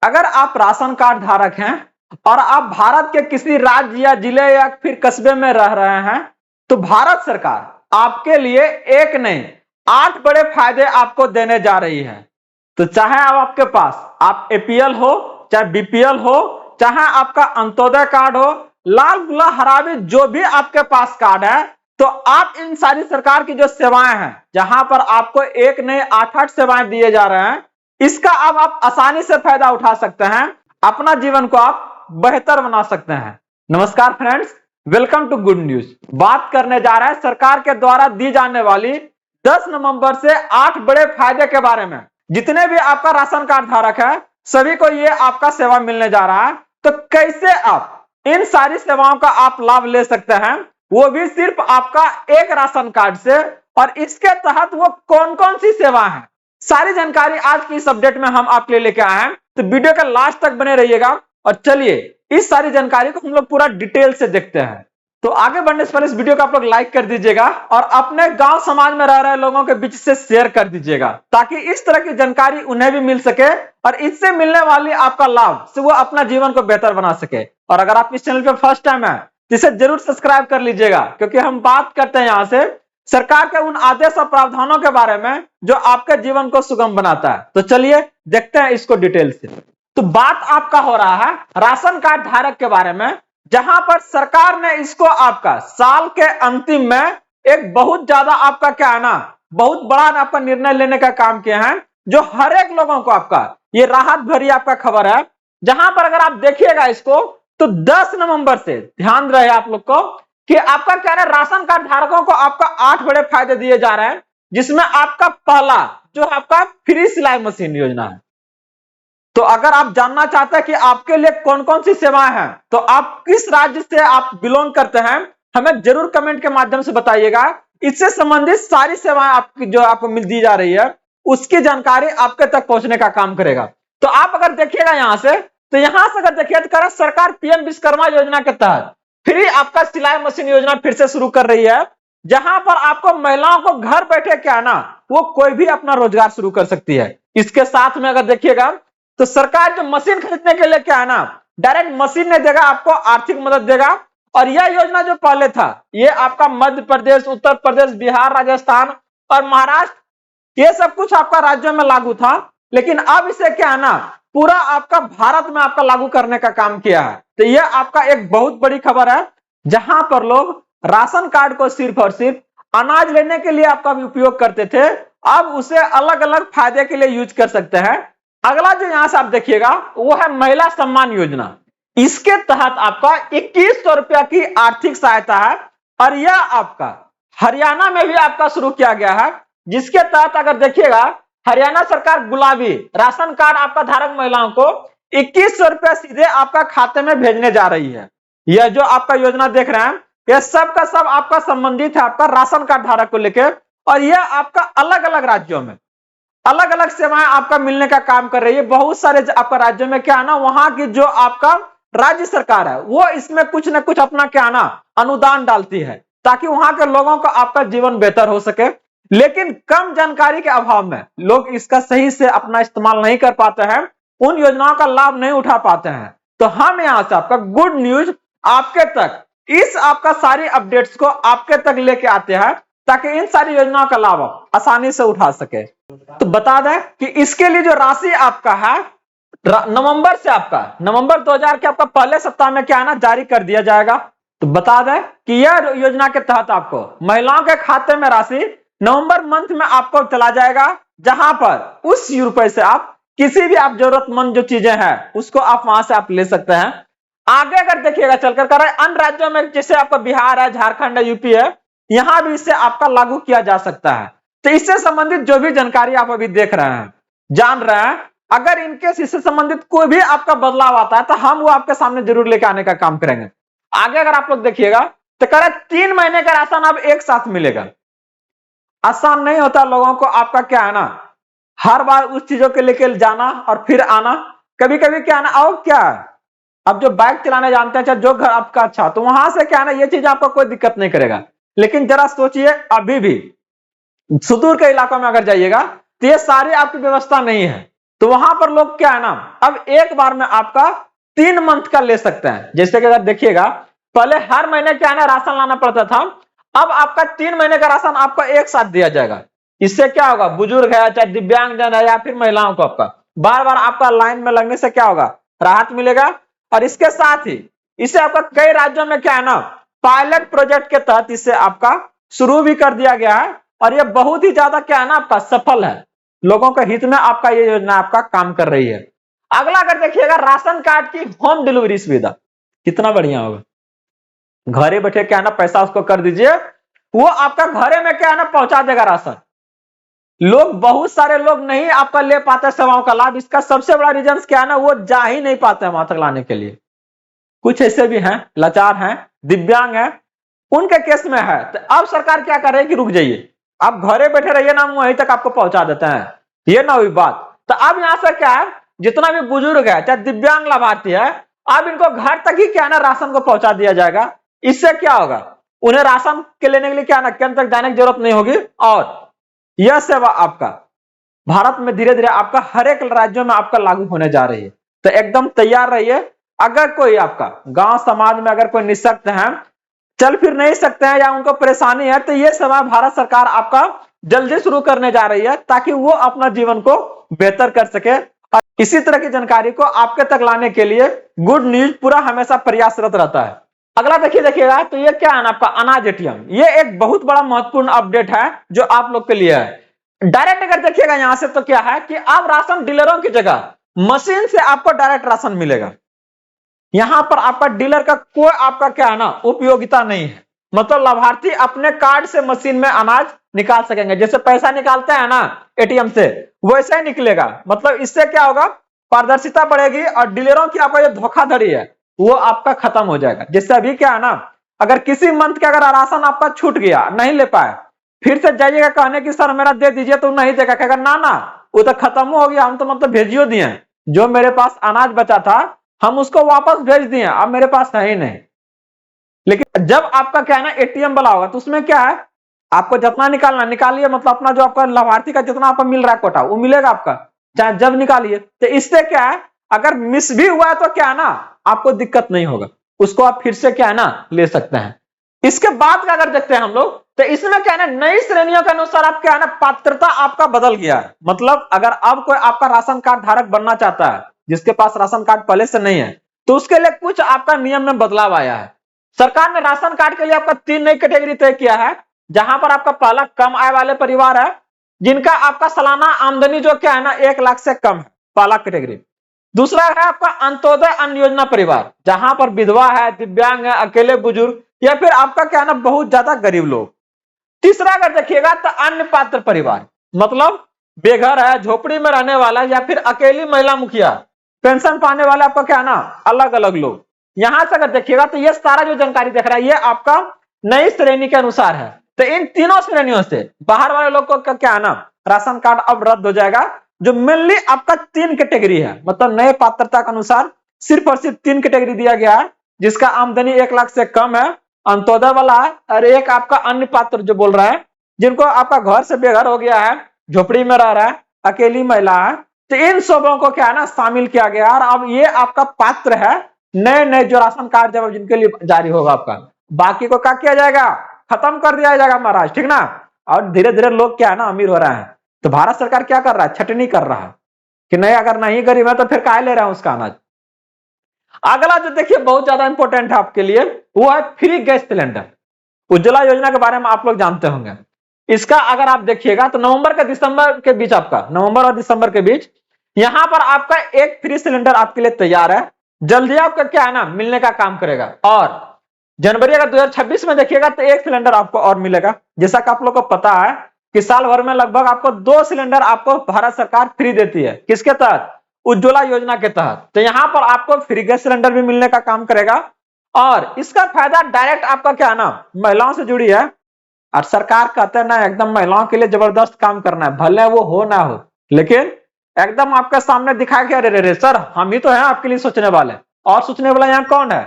अगर आप ration card धारक हैं और आप भारत के किसी राज्य या जिले या फिर कस्बे में रह रहे हैं, तो भारत सरकार आपके लिए एक नहीं 8 बड़े फायदे आपको देने जा रही है। तो चाहे अब आपके पास आप एपीएल हो, चाहे बीपीएल हो, चाहे आपका अंत्योदय कार्ड हो, लाल गुला हराबी जो भी आपके पास कार्ड है, तो आप इन सारी सरकार की जो सेवाएं हैं, जहां पर आपको एक नहीं 8-8 सेवाएं दिए जा रहे हैं, इसका अब आप आसानी से फायदा उठा सकते हैं, अपना जीवन को आप बेहतर बना सकते हैं। नमस्कार friends, welcome to good news. बात करने जा रहे हैं सरकार के द्वारा दी जाने वाली 10 नवंबर से 8 बड़े फायदे के बारे में। जितने भी आपका राशन कार्ड धारक है, सभी को ये आपका सेवा मिलने जा रहा है। तो कैसे आप इन सारी सेवाओं का आप लाभ ले सकते हैं, वो भी सिर्फ आपका एक राशन कार्ड से, और इसके तहत वो कौन कौन सी सेवा है, सारी जानकारी आज की इस अपडेट में हम आपके लिए लेके आए हैं। तो वीडियो के लास्ट तक बने रहिएगा और चलिए इस सारी जानकारी को हम लोग पूरा डिटेल से देखते हैं। तो आगे बढ़ने से पहले इस वीडियो को आप लोग लाइक कर दीजिएगा और अपने गांव समाज में रह रहे लोगों के बीच से शेयर कर दीजिएगा, ताकि इस तरह की जानकारी उन्हें भी मिल सके और इससे मिलने वाली आपका लाभ से वो अपना जीवन को बेहतर बना सके। और अगर आप इस चैनल पे फर्स्ट टाइम है तो इसे जरूर सब्सक्राइब कर लीजिएगा, क्योंकि हम बात करते हैं यहाँ से सरकार के उन आदेश और प्रावधानों के बारे में जो आपके जीवन को सुगम बनाता है। तो चलिए देखते हैं इसको डिटेल से। तो बात आपका हो रहा है राशन कार्ड धारक के बारे में, जहां पर सरकार ने इसको आपका साल के अंतिम में एक बहुत ज्यादा आपका क्या है ना, बहुत बड़ा आपका निर्णय लेने का काम किया है, जो हर एक लोगों को आपका ये राहत भरी आपका खबर है। जहां पर अगर आप देखिएगा इसको, तो 10 नवंबर से ध्यान रहे आप लोग को कि आपका क्या है, राशन कार्ड धारकों को आपका 8 बड़े फायदे दिए जा रहे हैं, जिसमें आपका पहला जो आपका फ्री सिलाई मशीन योजना है। तो अगर आप जानना चाहते हैं कि आपके लिए कौन कौन सी सेवाएं हैं, तो आप किस राज्य से आप बिलोंग करते हैं, हमें जरूर कमेंट के माध्यम से बताइएगा। इससे संबंधित सारी सेवाएं आपकी जो आपको मिल दी जा रही है, उसकी जानकारी आपके तक पहुंचने का काम करेगा। तो आप अगर देखिएगा यहां से, तो यहां से अगर देखिए तो सरकार पीएम विश्वकर्मा योजना के तहत फ्री आपका सिलाई मशीन योजना फिर से शुरू कर रही है, जहां पर आपको महिलाओं को घर बैठे क्या ना, वो कोई भी अपना रोजगार शुरू कर सकती है। इसके साथ में अगर देखिएगा तो सरकार जो मशीन खरीदने के लिए क्या है ना, डायरेक्ट मशीन नहीं देगा, आपको आर्थिक मदद देगा। और यह योजना जो पहले था, ये आपका मध्य प्रदेश, उत्तर प्रदेश, बिहार, राजस्थान और महाराष्ट्र, ये सब कुछ आपका राज्यों में लागू था, लेकिन अब इसे क्या है ना, पूरा आपका भारत में आपका लागू करने का काम किया है। तो यह आपका एक बहुत बड़ी खबर है, जहां पर लोग राशन कार्ड को सिर्फ और सिर्फ अनाज लेने के लिए आपका भी उपयोग करते थे, अब उसे अलग अलग फायदे के लिए यूज कर सकते हैं। अगला जो यहां से आप देखिएगा वो है महिला सम्मान योजना। इसके तहत आपका 2100 रुपया की आर्थिक सहायता है, और यह आपका हरियाणा में भी आपका शुरू किया गया है, जिसके तहत अगर देखिएगा हरियाणा सरकार गुलाबी राशन कार्ड आपका धारक महिलाओं को 2100 रुपया सीधे आपका खाते में भेजने जा रही है। यह जो आपका योजना देख रहे हैं, यह सब का सब आपका संबंधित है आपका राशन कार्ड धारक को लेकर, और यह आपका अलग अलग राज्यों में अलग अलग सेवाएं आपका मिलने का काम कर रही है। बहुत सारे आपका राज्यों में क्या है ना, वहां की जो आपका राज्य सरकार है वो इसमें कुछ ना कुछ अपना क्या है ना अनुदान डालती है, ताकि वहां के लोगों का आपका जीवन बेहतर हो सके। लेकिन कम जानकारी के अभाव में लोग इसका सही से अपना इस्तेमाल नहीं कर पाते हैं, उन योजनाओं का लाभ नहीं उठा पाते हैं। तो हम यहां से आपका गुड न्यूज आपके तक, इस आपका सारी अपडेट्स को आपके तक लेके आते हैं, ताकि इन सारी योजनाओं का लाभ आप आसानी से उठा सके। तो बता दें कि इसके लिए जो राशि आपका है नवंबर से आपका नवंबर 2000 के आपका पहले सप्ताह में क्या है ना जारी कर दिया जाएगा। तो बता दें कि यह योजना के तहत आपको महिलाओं के खाते में राशि नवंबर मंथ में आपको चला जाएगा, जहां पर उस रुपए से आप किसी भी आप जरूरतमंद जो चीजें हैं उसको आप वहां से आप ले सकते हैं। आगे अगर देखिएगा चलकर कर अन्य राज्यों में, जैसे आपका बिहार है, झारखंड है, यूपी है, यहां भी इसे आपका लागू किया जा सकता है। तो इससे संबंधित जो भी जानकारी आप अभी देख रहे हैं, जान रहे हैं, अगर इनके इससे संबंधित कोई भी आपका बदलाव आता है तो हम वो आपके सामने जरूर लेकर आने का काम करेंगे। आगे अगर आप लोग देखिएगा तो कह रहे 3 महीने का राशन अब एक साथ मिलेगा। आसान नहीं होता लोगों को आपका क्या है ना, हर बार उस चीजों के लेके जाना और फिर आना। कभी कभी क्या है ना, और क्या है, अब जो बाइक चलाने जानते हैं, चाहे जो घर आपका अच्छा, तो वहां से क्या है ना, ये चीज आपको कोई दिक्कत नहीं करेगा। लेकिन जरा सोचिए, अभी भी सुदूर के इलाकों में अगर जाइएगा तो ये सारी आपकी व्यवस्था नहीं है। तो वहां पर लोग क्या है ना, अब एक बार में आपका 3 मंथ का ले सकते हैं। जैसे कि अगर देखिएगा, पहले हर महीने क्या है ना राशन लाना पड़ता था, अब आपका 3 महीने का राशन आपको एक साथ दिया जाएगा। इससे क्या होगा, बुजुर्ग है चाहे दिव्यांगजन है या फिर महिलाओं को आपका बार बार आपका लाइन में लगने से क्या होगा, राहत मिलेगा। और इसके साथ ही इसे आपका कई राज्यों में क्या है ना, पायलट प्रोजेक्ट के तहत इसे आपका शुरू भी कर दिया गया है, और यह बहुत ही ज्यादा क्या है ना आपका सफल है। लोगों के हित में आपका ये योजना आपका काम कर रही है। अगला अगर देखिएगा, राशन कार्ड की होम डिलीवरी सुविधा, कितना बढ़िया होगा। घरे बैठे क्या है ना पैसा उसको कर दीजिए, वो आपका घरे में क्या है ना पहुंचा देगा राशन। लोग, बहुत सारे लोग नहीं आपका ले पाते सेवाओं का लाभ। इसका सबसे बड़ा रीजन क्या है ना, वो जा ही नहीं पाते हैं वहां तक लाने के लिए। कुछ ऐसे भी हैं, लाचार हैं, दिव्यांग हैं, उनके केस में है। तो अब सरकार क्या कर रही है कि रुक जाइए, आप घरे बैठे रहिए ना, वहीं तक आपको पहुंचा देते हैं। ये ना हुई बात। तो अब यहां से क्या है, जितना भी बुजुर्ग है चाहे दिव्यांग लाभार्थी है, अब इनको घर तक ही क्या है ना राशन को पहुंचा दिया जाएगा। इससे क्या होगा, उन्हें राशन के लेने के लिए क्या है ना केंद्र तक जाने की जरूरत नहीं होगी। और यह सेवा आपका भारत में धीरे धीरे आपका हर एक राज्यों में आपका लागू होने जा रही है। तो एकदम तैयार रहिए। अगर कोई आपका गांव समाज में अगर कोई निःशक्त है, चल फिर नहीं सकते हैं या उनको परेशानी है, तो ये सेवा भारत सरकार आपका जल्दी शुरू करने जा रही है, ताकि वो अपना जीवन को बेहतर कर सके। और इसी तरह की जानकारी को आपके तक लाने के लिए गुड न्यूज पूरा हमेशा प्रयासरत रहता है। अगला देखिएगा, तो ये क्या है ना आपका अनाज एटीएम। ये एक बहुत बड़ा महत्वपूर्ण अपडेट है जो आप लोग के लिए है। डायरेक्ट अगर देखिएगा यहां से, तो क्या है कि आप राशन डीलरों की जगह मशीन से आपको डायरेक्ट राशन मिलेगा। यहां पर आपका डीलर का कोई आपका क्या है ना उपयोगिता नहीं है। मतलब लाभार्थी अपने कार्ड से मशीन में अनाज निकाल सकेंगे, जैसे पैसा निकालते हैं ना एटीएम से, वैसे ही निकलेगा। मतलब इससे क्या होगा, पारदर्शिता बढ़ेगी और डीलरों की आपका जो धोखाधड़ी है वो आपका खत्म हो जाएगा। जैसे अभी क्या है ना, अगर किसी मंथ का अगर राशन आपका छूट गया, नहीं ले पाए, फिर से जाइएगा कहने की सर मेरा दे दीजिए, तो नहीं देगा, कहेगा ना ना वो तो खत्म हो गया, हम तो मतलब भेजियो दिए, जो मेरे पास अनाज बचा था हम उसको वापस भेज दिए, अब मेरे पास है ही नहीं। लेकिन जब आपका क्या है ना एटीएम वाला होगा, तो उसमें क्या है, आपको जितना निकालना निकालिए, मतलब अपना जो आपका लाभार्थी का जितना आपको मिल रहा है कोटा, वो मिलेगा आपका, चाहे जब निकालिए। तो इससे क्या है, अगर मिस भी हुआ है तो क्या है ना आपको दिक्कत नहीं होगा, उसको आप फिर से क्या है ना ले सकते हैं। इसके बाद का अगर देखते हैं हम लोग, तो इसमें क्या है ना नई श्रेणियों के अनुसार आप क्या है ना पात्रता आपका बदल गया है। मतलब अगर अब कोई आपका राशन कार्ड धारक बनना चाहता है, जिसके पास राशन कार्ड पहले से नहीं है, तो उसके लिए कुछ आपका नियम में बदलाव आया है। सरकार ने राशन कार्ड के लिए आपका 3 नई कैटेगरी तय किया है। जहां पर आपका पहला कम आय वाले परिवार है, जिनका आपका सालाना आमदनी जो क्या है ना 1 लाख से कम है, पहला कैटेगरी। दूसरा है आपका अंत्योदय अन्न योजना परिवार, जहां पर विधवा है, दिव्यांग है, अकेले बुजुर्ग, या फिर आपका क्या है ना बहुत ज्यादा गरीब लोग। तीसरा अगर देखिएगा तो अन्य पात्र परिवार, मतलब बेघर है, झोपड़ी में रहने वाला, या फिर अकेली महिला मुखिया, पेंशन पाने वाला, आपका क्या है ना अलग अलग लोग। यहां से अगर देखिएगा तो ये सारा जो जानकारी देख रहा है, ये आपका नई श्रेणी के अनुसार है। तो इन तीनों श्रेणियों से बाहर वाले लोग को क्या है ना राशन कार्ड अब रद्द हो जाएगा। जो मेनली आपका 3 कैटेगरी है, मतलब नए पात्रता के अनुसार सिर्फ और सिर्फ 3 कैटेगरी दिया गया है, जिसका आमदनी 1 लाख से कम है, अंत्योदय वाला है, और एक आपका अन्य पात्र जो बोल रहा है, जिनको आपका घर से बेघर हो गया है, झोपड़ी में रह रहा है, अकेली महिला है। तो इन सबों को क्या है ना शामिल किया गया, और अब ये आपका पात्र है नए नए जो राशन कार्ड जब जिनके लिए जारी होगा आपका। बाकी को क्या किया जाएगा, खत्म कर दिया जाएगा महाराज, ठीक ना। और धीरे धीरे लोग क्या है ना अमीर हो रहे हैं। तो भारत सरकार क्या कर रहा है, छटनी कर रहा है कि नहीं, अगर नहीं गरीब है तो फिर काहे ले रहा है उसका अनाज। अगला जो देखिए बहुत ज्यादा इंपॉर्टेंट है आपके लिए, वो है फ्री गैस सिलेंडर। उज्ज्वला योजना के बारे में आप लोग जानते होंगे। इसका अगर आप देखिएगा तो नवंबर के दिसंबर के बीच, आपका नवंबर और दिसंबर के बीच यहां पर आपका एक फ्री सिलेंडर आपके लिए तैयार है। जल्दी आपका क्या है ना मिलने का काम करेगा। और जनवरी अगर 2026 में देखिएगा तो एक सिलेंडर आपको और मिलेगा। जैसा कि आप लोग को पता है कि साल भर में लगभग आपको 2 सिलेंडर आपको भारत सरकार फ्री देती है, किसके तहत, उज्ज्वला योजना के तहत। तो यहां पर आपको फ्री गैस सिलेंडर भी मिलने का काम करेगा। और इसका फायदा डायरेक्ट आपका क्या है ना महिलाओं से जुड़ी है। और सरकार कहते हैं ना एकदम महिलाओं के लिए जबरदस्त काम करना है, भले वो हो ना हो, लेकिन एकदम आपके सामने दिखाया गया, अरे रे सर हम ही तो हैं आपके लिए सोचने वाले, और सोचने वाला यहाँ कौन है।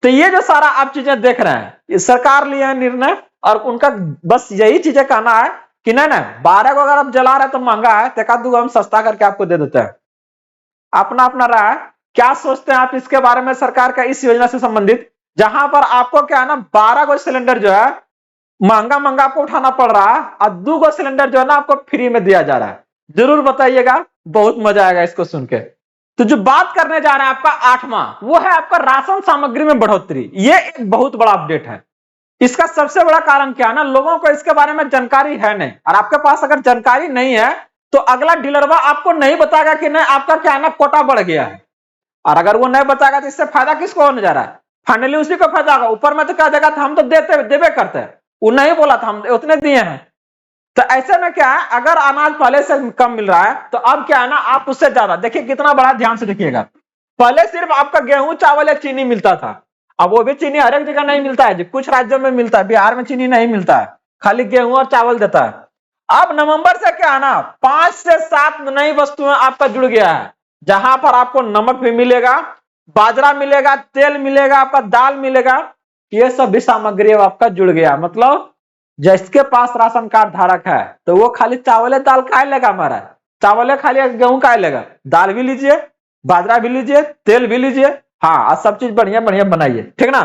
तो ये जो सारा आप चीजें देख रहे हैं, ये सरकार लिए निर्णय, और उनका बस यही चीजें कहना है कि नहीं नहीं 12 को अगर आप जला रहे हैं तो महंगा है, तो एक आध दो हम सस्ता करके आपको दे देते हैं। अपना अपना राय, क्या सोचते हैं आप इसके बारे में सरकार का इस योजना से संबंधित, जहां पर आपको क्या है ना 12 गो सिलेंडर जो है महंगा महंगा आपको उठाना पड़ रहा है और 2 गो सिलेंडर जो है ना आपको फ्री में दिया जा रहा है। जरूर बताइएगा, बहुत मजा आएगा इसको सुन के। तो जो बात करने जा रहे हैं आपका 8वां, वो है आपका राशन सामग्री में बढ़ोतरी। ये एक बहुत बड़ा अपडेट है। इसका सबसे बड़ा कारण क्या है ना, लोगों को इसके बारे में जानकारी है नहीं, और आपके पास अगर जानकारी नहीं है तो अगला डीलरवा आपको नहीं बताएगा कि नहीं आपका क्या है ना कोटा बढ़ गया है। और अगर वो नहीं बताएगा तो इससे फायदा किसको होने जा रहा है, फाइनली उसी को फायदा होगा। ऊपर में तो क्या देगा था, हम तो देवे करते हैं, वो नहीं बोला था हम उतने दिए हैं। तो ऐसे में क्या है, अगर अनाज पहले से कम मिल रहा है तो अब क्या है ना आप उससे ज्यादा, देखिए कितना बड़ा, ध्यान से देखिएगा। पहले सिर्फ आपका गेहूं चावल या चीनी मिलता था, अब वो भी चीनी हर एक जगह नहीं मिलता है, कुछ राज्यों में मिलता है, बिहार में चीनी नहीं मिलता है, खाली गेहूं और चावल देता है। अब नवंबर से क्या है ना 5 से 7 नई वस्तुएं आपका जुड़ गया है, जहां पर आपको नमक भी मिलेगा, बाजरा मिलेगा, तेल मिलेगा, आपका दाल मिलेगा, ये सब भी सामग्री आपका जुड़ गया। मतलब जिसके पास राशन कार्ड धारक है तो वो खाली चावल दाल खाए लेगा, हमारा चावल खाली गेहूं खाए लेगा, दाल भी लीजिए, बाजरा भी लीजिए, तेल भी लीजिए, हाँ और सब चीज बढ़िया बढ़िया बनाइए, ठीक ना।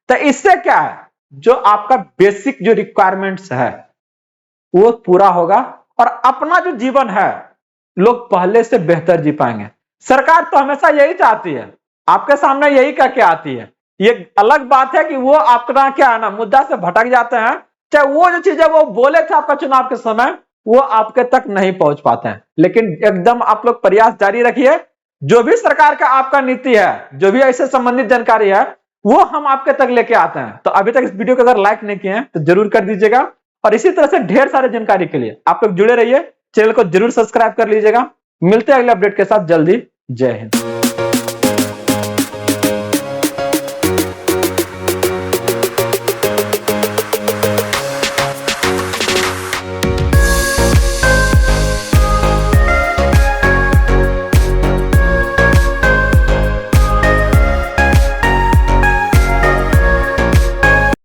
तो इससे क्या है, जो आपका बेसिक जो रिक्वायरमेंट्स है वो पूरा होगा, और अपना जो जीवन है लोग पहले से बेहतर जी पाएंगे। सरकार तो हमेशा यही चाहती है, आपके सामने यही कह के आती है। ये अलग बात है कि वो आपका क्या है ना मुद्दा से भटक जाते हैं, चाहे वो जो चीजें वो बोले थे आपका चुनाव के समय वो आपके तक नहीं पहुंच पाते हैं। लेकिन एकदम आप लोग प्रयास जारी रखिए, जो भी सरकार का आपका नीति है, जो भी ऐसे संबंधित जानकारी है वो हम आपके तक लेके आते हैं। तो अभी तक इस वीडियो को अगर लाइक नहीं किए हैं तो जरूर कर दीजिएगा, और इसी तरह से ढेर सारे जानकारी के लिए आप लोग जुड़े रहिए, चैनल को जरूर सब्सक्राइब कर लीजिएगा। मिलते हैं अगले अपडेट के साथ जल्दी। जय हिंद।